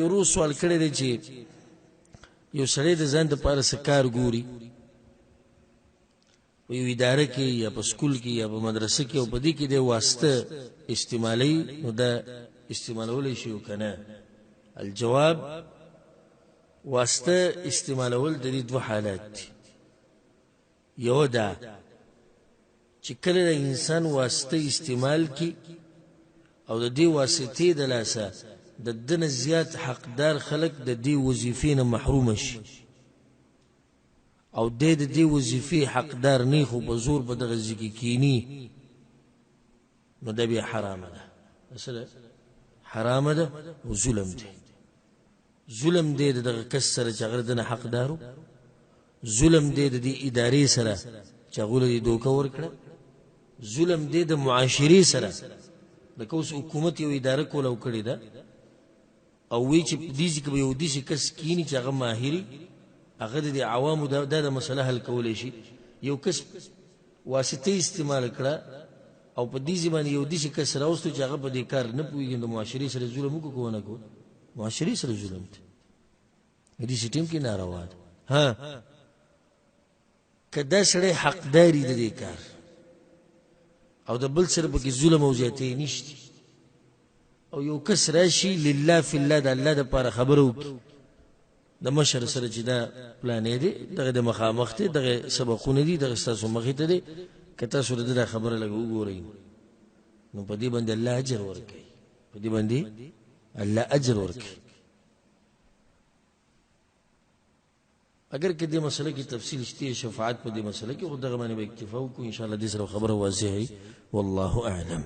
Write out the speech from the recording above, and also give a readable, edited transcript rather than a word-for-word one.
یو روز سوال کړی دی چې یو سړی د ځان دپاره څه کار ګوري په یو اداره کې یا په سکول کې یا په مدرسه کې او په دې کې دی واسطه استعمالوي نو دا استعمالولی شي او که نه. الجواب واسطه استعمالول د دې دوه حالات دي. یو دا چې کله د انسان واسطه استعمال کی او د دې واسطې د لاسه د دنه زیات حقدار خلق د دې وظیفې نه محروم شي او د دې وظیفې حقدار نه خو په زور په دغه ځکه کینی نو دا به حرامه ده. مثلا حرامه ده او ظلم ده. ظلم دی دغه کس سره چې هغه دنه حقدارو، ظلم دی د دې ادارې سره چې هغه له دوکه ورکړه، ظلم دی د معاشري سره د کوس حکومت یو اداره کوله او کړی ده او وی چې دې چې یو دې کس کینی چې هغه ماهری هغه د عوامو د مسله حل کولای شي. یو کس واسطه استعمال کړه او په دې ځمانه یو دې کس راوستو چې هغه په دې کار نه پوهیږي د معاشري سره ظلم وکړو نه کو معاشري سره ظلم دی دې سیستم کې ناروا ده. ها کدا سره حقداري د دې کار او د بل سره به ظلم او زیاتې نشته او یو کس راشي لله فی الله د الله د لپاره خبرو د مشر سره چې دا پلان دی دغه د مخامخ ته دغه سبقونه دي دغه تاسو مخې ته دي کته سره د خبره لګو ګورئ نو په دې باندې الله اجر ورکړي، په دې باندې الله اجر ورکړي. اگر کې دې مسله کې تفصیل شته شفاعت په دې مسله کې خو دغه باندې به اکتفا وکړو ان شاء الله دې سره خبره واضحه والله اعلم.